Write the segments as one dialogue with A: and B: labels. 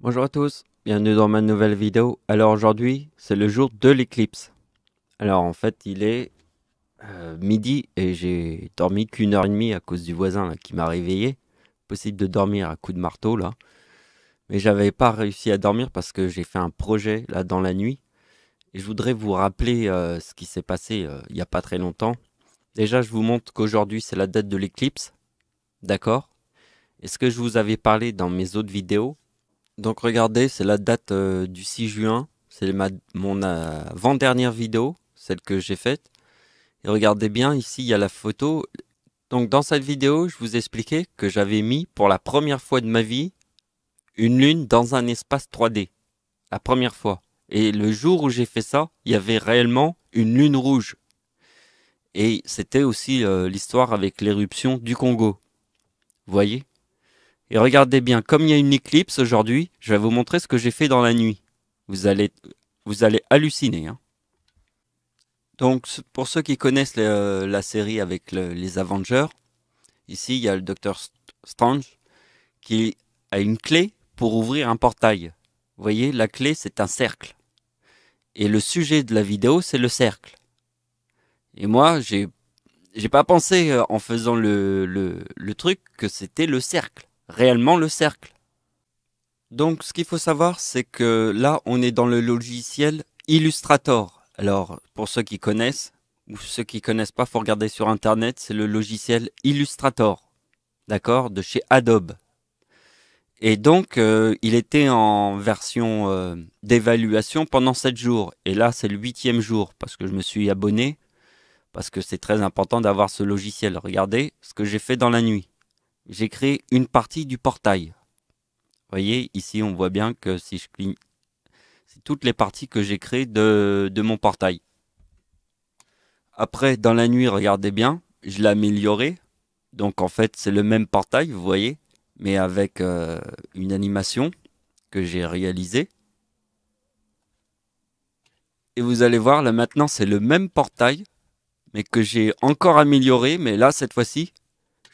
A: Bonjour à tous, bienvenue dans ma nouvelle vidéo. Alors aujourd'hui, c'est le jour de l'éclipse. Alors en fait, il est midi et j'ai dormi qu'une heure et demie à cause du voisin là, qui m'a réveillé. Possible de dormir à coups de marteau là. Mais j'avais pas réussi à dormir parce que j'ai fait un projet là dans la nuit. Et je voudrais vous rappeler ce qui s'est passé il y a pas très longtemps. Déjà, je vous montre qu'aujourd'hui c'est la date de l'éclipse. D'accord? Et ce que je vous avais parlé dans mes autres vidéos. Donc regardez, c'est la date du 6 juin. C'est mon avant-dernière vidéo, celle que j'ai faite. Et regardez bien, ici il y a la photo. Donc dans cette vidéo, je vous expliquais que j'avais mis pour la première fois de ma vie une lune dans un espace 3D. La première fois. Et le jour où j'ai fait ça, il y avait réellement une lune rouge. Et c'était aussi l'histoire avec l'éruption du Congo. Vous voyez? Et regardez bien, comme il y a une éclipse aujourd'hui, je vais vous montrer ce que j'ai fait dans la nuit. Vous allez, vous allez halluciner, hein. Donc, pour ceux qui connaissent la série avec les Avengers, ici, il y a le Docteur Strange qui a une clé pour ouvrir un portail. Vous voyez, la clé, c'est un cercle. Et le sujet de la vidéo, c'est le cercle. Et moi, j'ai pas pensé en faisant le truc que c'était le cercle. Réellement le cercle. Donc, ce qu'il faut savoir, c'est que là, on est dans le logiciel Illustrator. Alors, pour ceux qui connaissent, ou ceux qui connaissent pas, faut regarder sur Internet, c'est le logiciel Illustrator. D'accord? De chez Adobe. Et donc, il était en version d'évaluation pendant 7 jours. Et là, c'est le 8e jour, parce que je me suis abonné, parce que c'est très important d'avoir ce logiciel. Regardez ce que j'ai fait dans la nuit. J'ai créé une partie du portail. Vous voyez, ici, on voit bien que si je cligne, c'est toutes les parties que j'ai créées de mon portail. Après, dans la nuit, regardez bien, je l'ai amélioré. Donc, en fait, c'est le même portail, vous voyez, mais avec une animation que j'ai réalisée. Et vous allez voir, là maintenant, c'est le même portail, mais que j'ai encore amélioré. Mais là, cette fois-ci,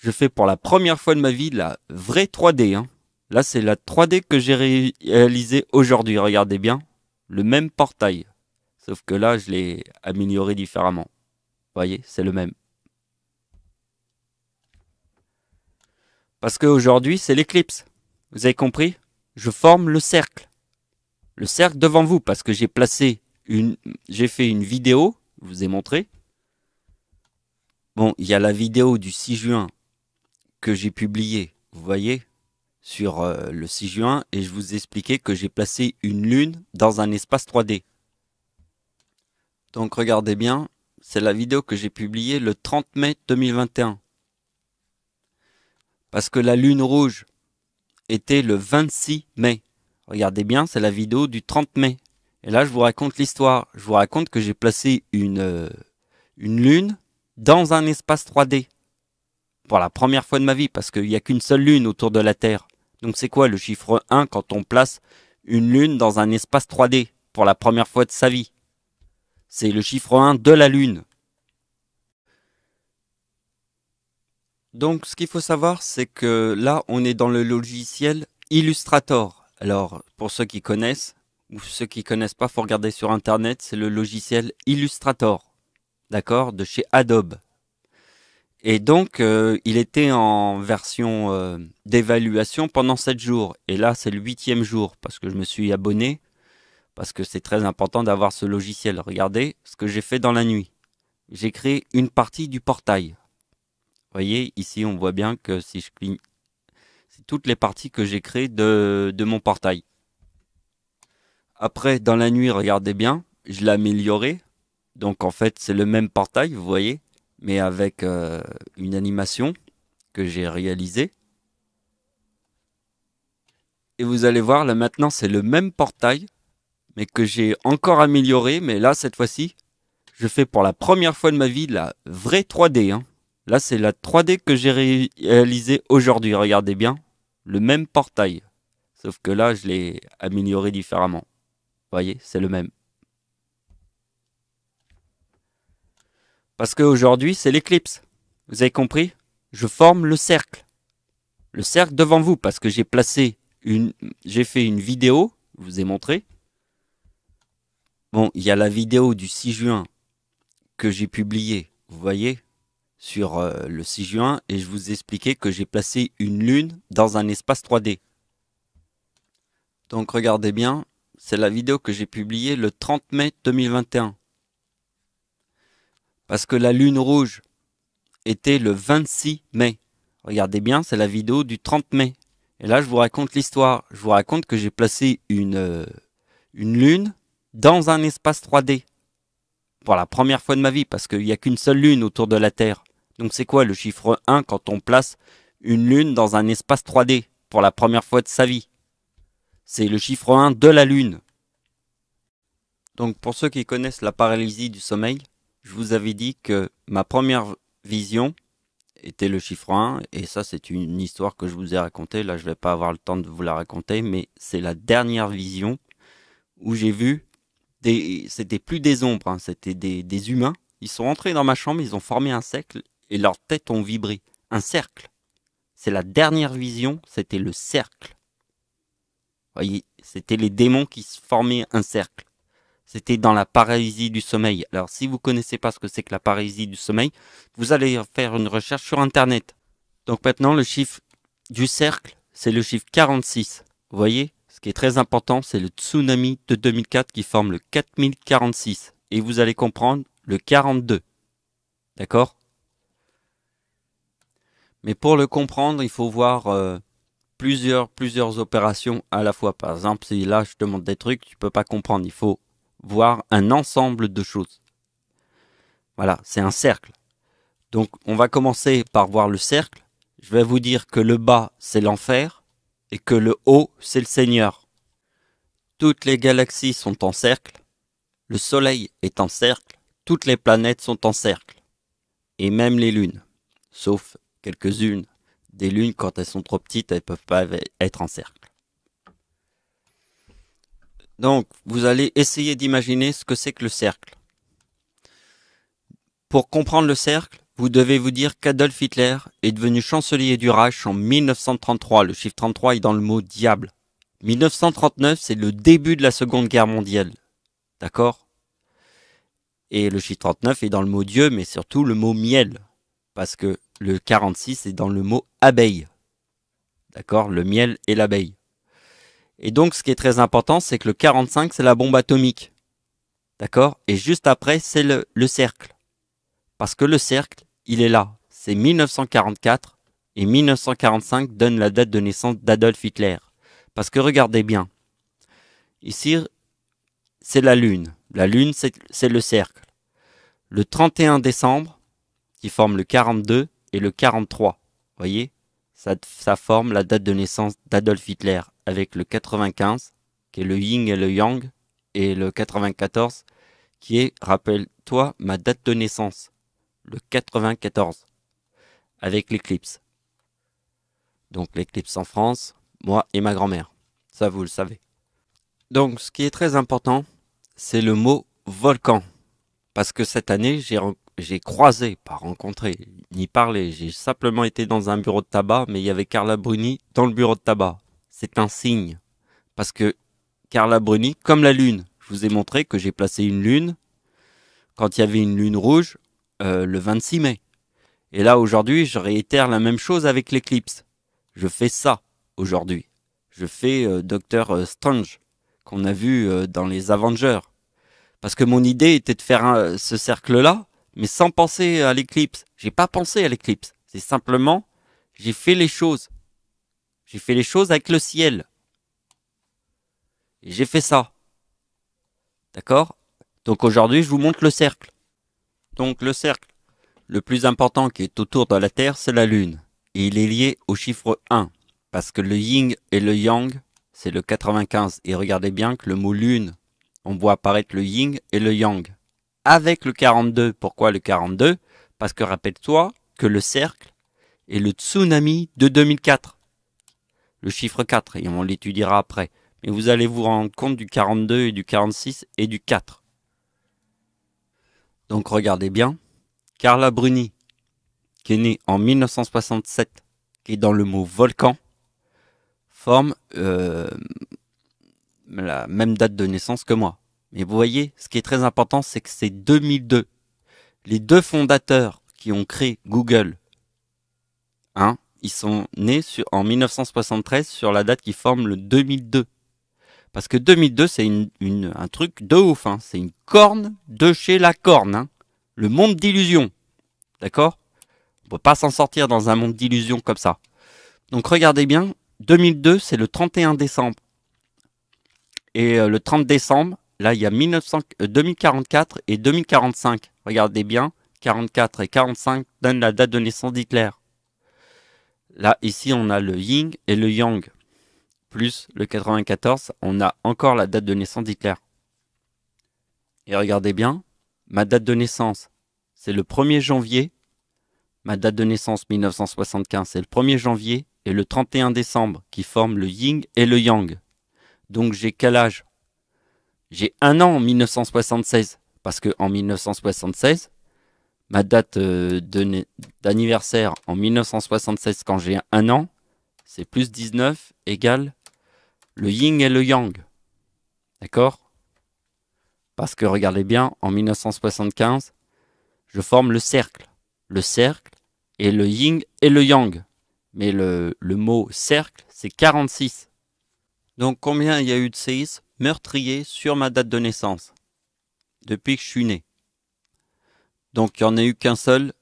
A: je fais pour la première fois de ma vie la vraie 3D, hein. Là, c'est la 3D que j'ai réalisée aujourd'hui. Regardez bien, le même portail. Sauf que là, je l'ai amélioré différemment. Vous voyez, c'est le même. Parce qu'aujourd'hui, c'est l'éclipse. Vous avez compris? Je forme le cercle. Le cercle devant vous, parce que j'ai fait une vidéo, je vous ai montré. Bon, il y a la vidéo du 6 juin que j'ai publiée, vous voyez, sur le 6 juin, et je vous ai expliqué que j'ai placé une lune dans un espace 3D. Donc regardez bien, c'est la vidéo que j'ai publiée le 30 mai 2021. Parce que la lune rouge était le 26 mai. Regardez bien, c'est la vidéo du 30 mai. Et là, je vous raconte l'histoire. Je vous raconte que j'ai placé une lune dans un espace 3D. Pour la première fois de ma vie, parce qu'il n'y a qu'une seule lune autour de la Terre. Donc c'est quoi le chiffre 1 quand on place une lune dans un espace 3D pour la première fois de sa vie? C'est le chiffre 1 de la lune. Donc ce qu'il faut savoir, c'est que là, on est dans le logiciel Illustrator. Alors, pour ceux qui connaissent, ou ceux qui connaissent pas, faut regarder sur Internet, c'est le logiciel Illustrator. D'accord? De chez Adobe. Et donc, il était en version d'évaluation pendant 7 jours. Et là, c'est le 8e jour, parce que je me suis abonné, parce que c'est très important d'avoir ce logiciel. Regardez ce que j'ai fait dans la nuit. J'ai créé une partie du portail. Vous voyez, ici, on voit bien que si je cligne, c'est toutes les parties que j'ai créées de mon portail. Après, dans la nuit, regardez bien, je l'ai amélioré. Donc, en fait, c'est le même portail, vous voyez, mais avec une animation que j'ai réalisée. Et vous allez voir, là maintenant, c'est le même portail, mais que j'ai encore amélioré. Mais là, cette fois-ci, je fais pour la première fois de ma vie la vraie 3D, hein. Là, c'est la 3D que j'ai réalisée aujourd'hui. Regardez bien, le même portail. Sauf que là, je l'ai amélioré différemment. Vous voyez, c'est le même. Parce qu'aujourd'hui, c'est l'éclipse. Vous avez compris? Je forme le cercle. Le cercle devant vous, parce que j'ai placé j'ai fait une vidéo, je vous ai montré. Bon, il y a la vidéo du 6 juin que j'ai publiée, vous voyez, sur le 6 juin, et je vous ai expliqué que j'ai placé une lune dans un espace 3D. Donc regardez bien, c'est la vidéo que j'ai publiée le 30 mai 2021. Parce que la lune rouge était le 26 mai. Regardez bien, c'est la vidéo du 30 mai. Et là, je vous raconte l'histoire. Je vous raconte que j'ai placé une lune dans un espace 3D. Pour la première fois de ma vie, parce qu'il n'y a qu'une seule lune autour de la Terre. Donc c'est quoi le chiffre 1 quand on place une lune dans un espace 3D pour la première fois de sa vie? C'est le chiffre 1 de la lune. Donc pour ceux qui connaissent la paralysie du sommeil, je vous avais dit que ma première vision était le chiffre 1, et ça c'est une histoire que je vous ai racontée. Là je vais pas avoir le temps de vous la raconter, mais c'est la dernière vision où j'ai vu c'était plus des ombres, hein, c'était des humains. Ils sont entrés dans ma chambre, ils ont formé un cercle et leurs têtes ont vibré. Un cercle. C'est la dernière vision, c'était le cercle. Vous voyez, c'était les démons qui se formaient un cercle. C'était dans la paralysie du sommeil. Alors si vous ne connaissez pas ce que c'est que la paralysie du sommeil, vous allez faire une recherche sur internet. Donc maintenant le chiffre du cercle, c'est le chiffre 46. Vous voyez, ce qui est très important, c'est le tsunami de 2004 qui forme le 4046. Et vous allez comprendre le 42. D'accord? Mais pour le comprendre, il faut voir plusieurs opérations à la fois. Par exemple, si là je te montre des trucs, tu peux pas comprendre. Il faut voir un ensemble de choses. Voilà, c'est un cercle. Donc on va commencer par voir le cercle. Je vais vous dire que le bas, c'est l'enfer et que le haut, c'est le Seigneur. Toutes les galaxies sont en cercle. Le Soleil est en cercle. Toutes les planètes sont en cercle. Et même les lunes. Sauf quelques-unes. Des lunes, quand elles sont trop petites, elles ne peuvent pas être en cercle. Donc, vous allez essayer d'imaginer ce que c'est que le cercle. Pour comprendre le cercle, vous devez vous dire qu'Adolf Hitler est devenu chancelier du Reich en 1933. Le chiffre 33 est dans le mot diable. 1939, c'est le début de la Seconde Guerre mondiale. D'accord? Et le chiffre 39 est dans le mot Dieu, mais surtout le mot miel. Parce que le 46 est dans le mot abeille. D'accord? Le miel et l'abeille. Et donc, ce qui est très important, c'est que le 45, c'est la bombe atomique. D'accord? Et juste après, c'est le cercle. Parce que le cercle, il est là. C'est 1944 et 1945 donne la date de naissance d'Adolf Hitler. Parce que regardez bien. Ici, c'est la Lune. La Lune, c'est le cercle. Le 31 décembre, qui forme le 42 et le 43. Voyez? Ça forme la date de naissance d'Adolf Hitler avec le 95, qui est le yin et le yang, et le 94, qui est, rappelle-toi, ma date de naissance, le 94, avec l'éclipse. Donc l'éclipse en France, moi et ma grand-mère. Ça, vous le savez. Donc, ce qui est très important, c'est le mot volcan. Parce que cette année, j'ai croisé, pas rencontré, ni parlé. J'ai simplement été dans un bureau de tabac, mais il y avait Carla Bruni dans le bureau de tabac. C'est un signe. Parce que Carla Bruni, comme la lune, je vous ai montré que j'ai placé une lune quand il y avait une lune rouge le 26 mai. Et là, aujourd'hui, je réitère la même chose avec l'éclipse. Je fais ça aujourd'hui. Je fais Docteur Strange, qu'on a vu dans les Avengers. Parce que mon idée était de faire ce cercle-là, mais sans penser à l'éclipse. J'ai pas pensé à l'éclipse. C'est simplement, j'ai fait les choses. J'ai fait les choses avec le ciel. Et j'ai fait ça. D'accord? Donc aujourd'hui, je vous montre le cercle. Donc le cercle, le plus important qui est autour de la Terre, c'est la Lune. Et il est lié au chiffre 1. Parce que le yin et le yang, c'est le 95. Et regardez bien que le mot lune, on voit apparaître le yin et le yang. Avec le 42. Pourquoi le 42? Parce que rappelle-toi que le cercle est le tsunami de 2004. Le chiffre 4, et on l'étudiera après. Mais vous allez vous rendre compte du 42 et du 46 et du 4. Donc regardez bien. Carla Bruni, qui est née en 1967, qui est dans le mot volcan, forment la même date de naissance que moi. Mais vous voyez, ce qui est très important, c'est que c'est 2002. Les deux fondateurs qui ont créé Google, hein, ils sont nés en 1973 sur la date qui forme le 2002. Parce que 2002, c'est un truc de ouf. Hein. C'est une corne de chez la corne. Hein. Le monde d'illusion. D'accord? On peut pas s'en sortir dans un monde d'illusion comme ça. Donc regardez bien, 2002, c'est le 31 décembre. Et le 30 décembre, là, il y a 2044 et 2045. Regardez bien, 44 et 45 donnent la date de naissance d'Hitler. Là, ici, on a le yin et le yang. Plus le 94, on a encore la date de naissance d'Hitler. Et regardez bien, ma date de naissance, c'est le 1er janvier. Ma date de naissance 1975, c'est le 1er janvier. Et le 31 décembre, qui forment le yin et le yang. Donc j'ai quel âge? J'ai 1 an en 1976. Parce que en 1976, ma date d'anniversaire en 1976, quand j'ai 1 an, c'est plus 19 égale le yin et le yang. D'accord? Parce que regardez bien, en 1975, je forme le cercle. Le cercle et le yin et le yang. Mais le mot cercle, c'est 46. Donc combien il y a eu de séismes meurtriers sur ma date de naissance depuis que je suis né? Donc il n'y en a eu qu'un seul,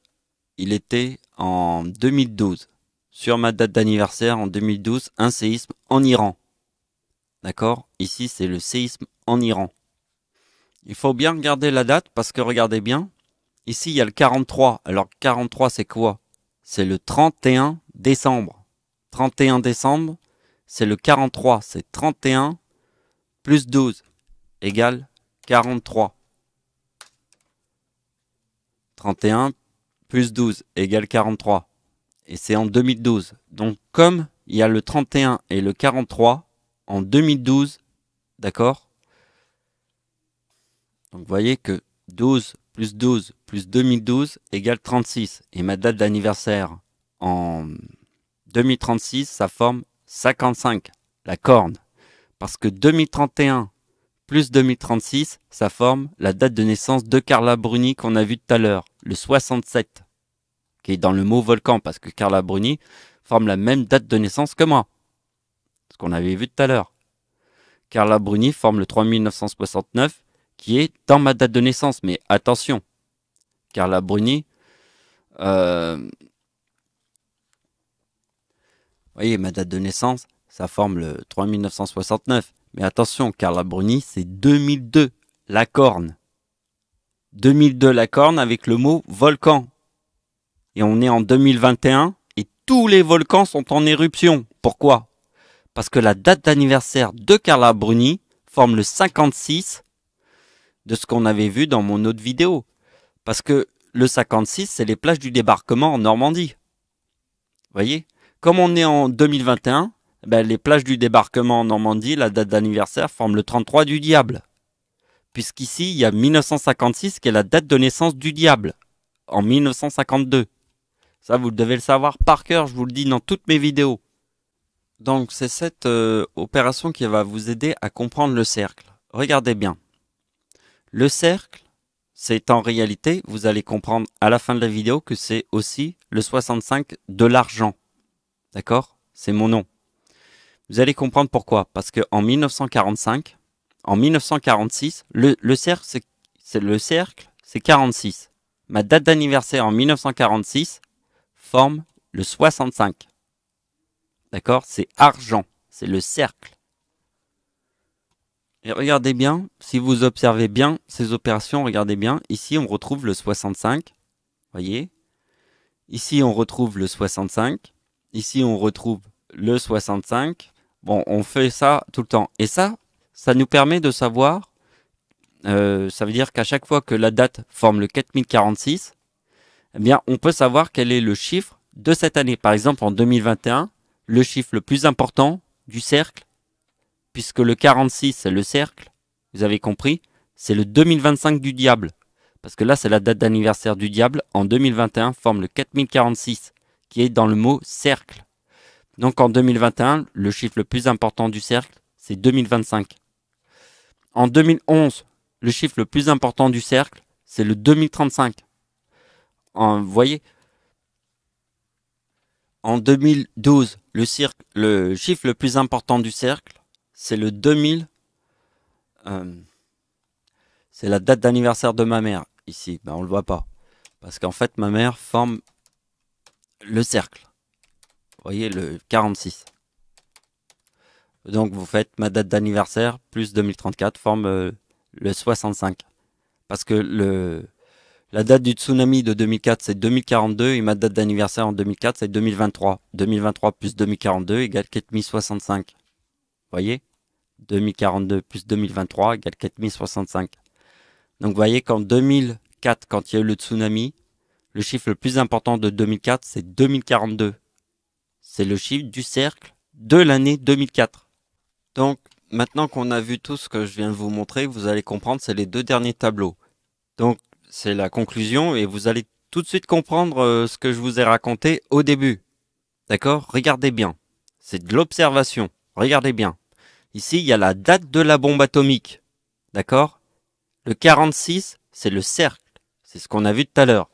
A: il était en 2012. Sur ma date d'anniversaire en 2012, un séisme en Iran. D'accord? Ici, c'est le séisme en Iran. Il faut bien regarder la date parce que regardez bien. Ici, il y a le 43. Alors 43, c'est quoi? C'est le 31 décembre. 31 décembre, c'est le 43. C'est 31 plus 12 égale 43. 31 plus 12 égale 43. Et c'est en 2012. Donc comme il y a le 31 et le 43 en 2012, d'accord? Donc vous voyez que 12 plus 2012 égale 36. Et ma date d'anniversaire en 2036, ça forme 55, la corne. Parce que 2031 plus 2036, ça forme la date de naissance de Carla Bruni qu'on a vu tout à l'heure, le 67, qui est dans le mot volcan, parce que Carla Bruni forme la même date de naissance que moi, ce qu'on avait vu tout à l'heure. Carla Bruni forme le 3969, qui est dans ma date de naissance, mais attention, Carla Bruni, vous voyez, ma date de naissance, ça forme le 3969. Mais attention, Carla Bruni, c'est 2002, la corne. 2002, la corne, avec le mot volcan. Et on est en 2021, et tous les volcans sont en éruption. Pourquoi? Parce que la date d'anniversaire de Carla Bruni forme le 56 de ce qu'on avait vu dans mon autre vidéo. Parce que le 56, c'est les plages du débarquement en Normandie. Vous voyez? Comme on est en 2021, les plages du débarquement en Normandie, la date d'anniversaire forme le 33 du diable. Puisqu'ici, il y a 1956 qui est la date de naissance du diable, en 1952. Ça, vous devez le savoir par cœur, je vous le dis dans toutes mes vidéos. Donc, c'est cette opération qui va vous aider à comprendre le cercle. Regardez bien. Le cercle, c'est en réalité, vous allez comprendre à la fin de la vidéo que c'est aussi le 65 de l'argent. D'accord? C'est mon nom. Vous allez comprendre pourquoi. Parce qu'en 1945, en 1946, le cercle, c'est 46. Ma date d'anniversaire en 1946 forme le 65. D'accord? C'est argent. C'est le cercle. Et regardez bien, si vous observez bien ces opérations, regardez bien. Ici, on retrouve le 65. Voyez? Ici, on retrouve le 65. Ici, on retrouve le 65. Bon, on fait ça tout le temps. Et ça nous permet de savoir, ça veut dire qu'à chaque fois que la date forme le 4046, eh bien, on peut savoir quel est le chiffre de cette année. Par exemple, en 2021, le chiffre le plus important du cercle, puisque le 46, c'est le cercle, vous avez compris, c'est le 2025 du diable. Parce que là, c'est la date d'anniversaire du diable. En 2021, forme le 4046, qui est dans le mot cercle. Donc en 2021, le chiffre le plus important du cercle, c'est 2025. En 2011, le chiffre le plus important du cercle, c'est le 2035. Vous voyez, en 2012, le chiffre le plus important du cercle, c'est le 2000. C'est la date d'anniversaire de ma mère, ici. Ben, on le voit pas. Parce qu'en fait, ma mère forme le cercle. Vous voyez, le 46. Donc, vous faites ma date d'anniversaire plus 2034 forme le 65. Parce que la date du tsunami de 2004, c'est 2042. Et ma date d'anniversaire en 2004, c'est 2023. 2023 plus 2042 égale 4065. Vous voyez, 2042 plus 2023 égale 4065. Donc, vous voyez qu'en 2004, quand il y a eu le tsunami, le chiffre le plus important de 2004, c'est 2042. C'est le chiffre du cercle de l'année 2004. Donc, maintenant qu'on a vu tout ce que je viens de vous montrer, vous allez comprendre, c'est les deux derniers tableaux. Donc, c'est la conclusion et vous allez tout de suite comprendre ce que je vous ai raconté au début. D'accord? Regardez bien. C'est de l'observation. Regardez bien. Ici, il y a la date de la bombe atomique. D'accord? Le 46, c'est le cercle. C'est ce qu'on a vu tout à l'heure.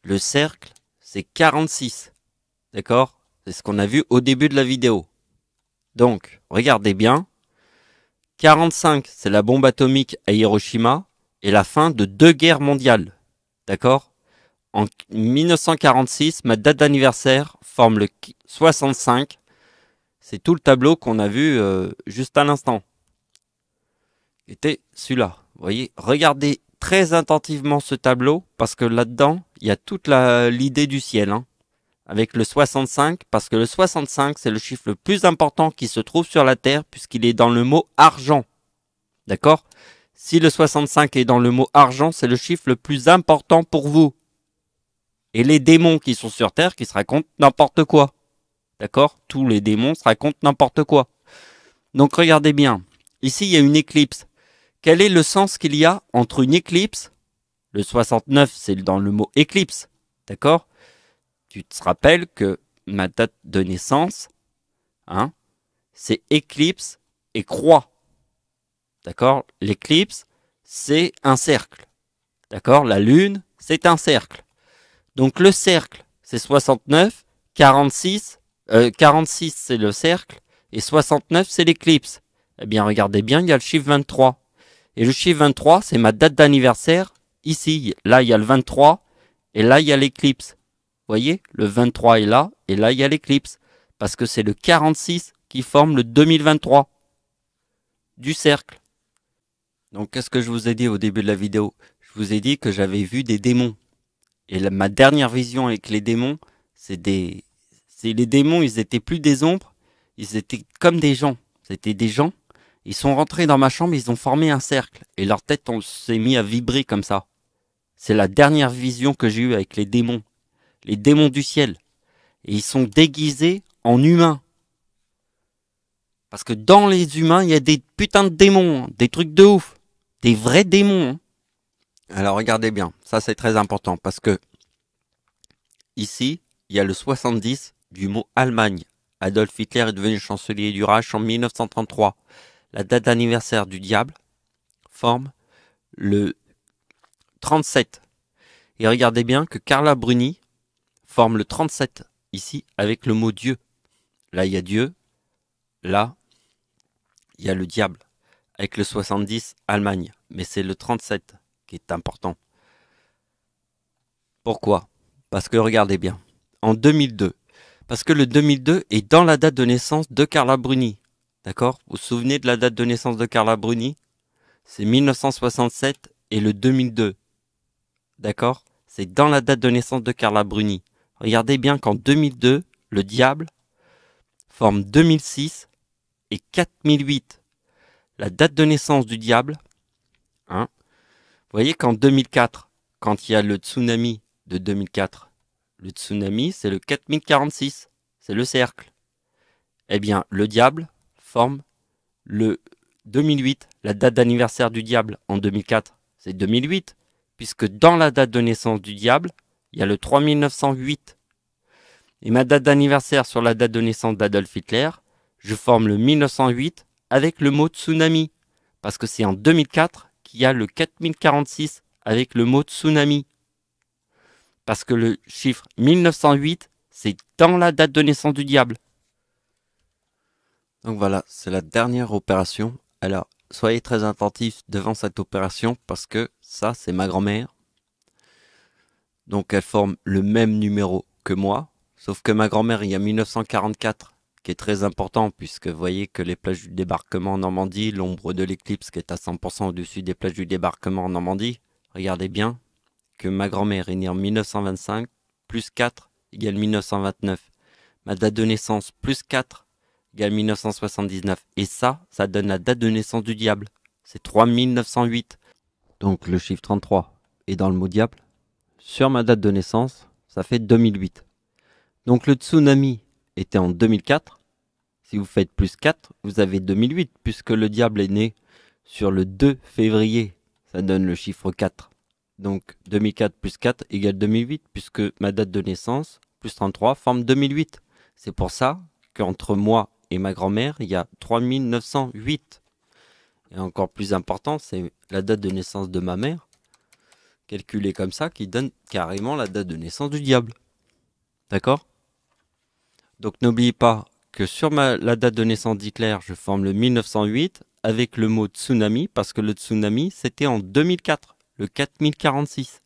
A: Le cercle, c'est 46. D'accord? C'est ce qu'on a vu au début de la vidéo. Donc, regardez bien. 45, c'est la bombe atomique à Hiroshima et la fin de 2 guerres mondiales. D'accord? En 1946, ma date d'anniversaire forme le 65. C'est tout le tableau qu'on a vu juste à l'instant. C'était celui-là. Vous voyez, regardez très attentivement ce tableau parce que là-dedans, il y a toute l'idée du ciel. Avec le 65, parce que le 65, c'est le chiffre le plus important qui se trouve sur la Terre puisqu'il est dans le mot argent. D'accord? Si le 65 est dans le mot argent, c'est le chiffre le plus important pour vous. Et les démons qui sont sur Terre qui se racontent n'importe quoi. D'accord? Tous les démons se racontent n'importe quoi. Donc regardez bien. Ici, il y a une éclipse. Quel est le sens qu'il y a entre une éclipse? Le 69, c'est dans le mot éclipse. D'accord? Tu te rappelles que ma date de naissance, c'est éclipse et croix. D'accord? L'éclipse, c'est un cercle. D'accord? La lune, c'est un cercle. Donc le cercle, c'est 69, 46, 46 c'est le cercle, et 69 c'est l'éclipse. Eh bien regardez bien, il y a le chiffre 23. Et le chiffre 23, c'est ma date d'anniversaire. Ici, là il y a le 23, et là il y a l'éclipse. Vous voyez, le 23 est là, et là il y a l'éclipse. Parce que c'est le 46 qui forme le 2023 du cercle. Donc qu'est-ce que je vous ai dit au début de la vidéo? Je vous ai dit que j'avais vu des démons. Et ma dernière vision avec les démons, c'est les démons, ils étaient plus des ombres, ils étaient comme des gens. C'était des gens, ils sont rentrés dans ma chambre, ils ont formé un cercle. Et leur tête s'est mis à vibrer comme ça. C'est la dernière vision que j'ai eue avec les démons du ciel. Et ils sont déguisés en humains. Parce que dans les humains, il y a des putains de démons, des trucs de ouf. Des vrais démons. Alors regardez bien, ça c'est très important parce que ici, il y a le 70 du mot Allemagne. Adolf Hitler est devenu chancelier du Reich en 1933. La date d'anniversaire du diable forme le 37. Et regardez bien que Carla Bruni forme le 37 ici avec le mot Dieu. Là, il y a Dieu. Là, il y a le diable. Avec le 70, Allemagne. Mais c'est le 37 qui est important. Pourquoi? Parce que regardez bien. En 2002. Parce que le 2002 est dans la date de naissance de Carla Bruni. D'accord? Vous vous souvenez de la date de naissance de Carla Bruni? C'est 1967 et le 2002. D'accord? C'est dans la date de naissance de Carla Bruni. Regardez bien qu'en 2002, le diable forme 2006 et 4008. La date de naissance du diable, vous voyez qu'en 2004, quand il y a le tsunami de 2004, le tsunami, c'est le 4046, c'est le cercle. Eh bien, le diable forme le 2008, la date d'anniversaire du diable en 2004, c'est 2008, puisque dans la date de naissance du diable, il y a le 3908. Et ma date d'anniversaire sur la date de naissance d'Adolf Hitler, je forme le 1908 avec le mot tsunami. Parce que c'est en 2004 qu'il y a le 4046 avec le mot tsunami. Parce que le chiffre 1908, c'est dans la date de naissance du diable. Donc voilà, c'est la dernière opération. Alors, soyez très attentifs devant cette opération parce que ça, c'est ma grand-mère. Donc elle forme le même numéro que moi. Sauf que ma grand-mère, il y a 1944, qui est très important, puisque vous voyez que les plages du débarquement en Normandie, l'ombre de l'éclipse qui est à 100% au-dessus des plages du débarquement en Normandie, regardez bien que ma grand-mère est née en 1925, plus 4 égale 1929. Ma date de naissance, plus 4 égale 1979. Et ça donne la date de naissance du diable. C'est 3908. Donc le chiffre 33 est dans le mot diable. Sur ma date de naissance, ça fait 2008. Donc le tsunami était en 2004. Si vous faites plus 4, vous avez 2008, puisque le diable est né sur le 2 février. Ça donne le chiffre 4. Donc 2004 plus 4 égale 2008, puisque ma date de naissance, plus 33, forme 2008. C'est pour ça qu'entre moi et ma grand-mère, il y a 3908. Et encore plus important, c'est la date de naissance de ma mère, calculée comme ça, qui donne carrément la date de naissance du diable. D'accord ? Donc n'oubliez pas que sur la date de naissance d'Hitler, je forme le 1908 avec le mot tsunami, parce que le tsunami, c'était en 2004, le 4046.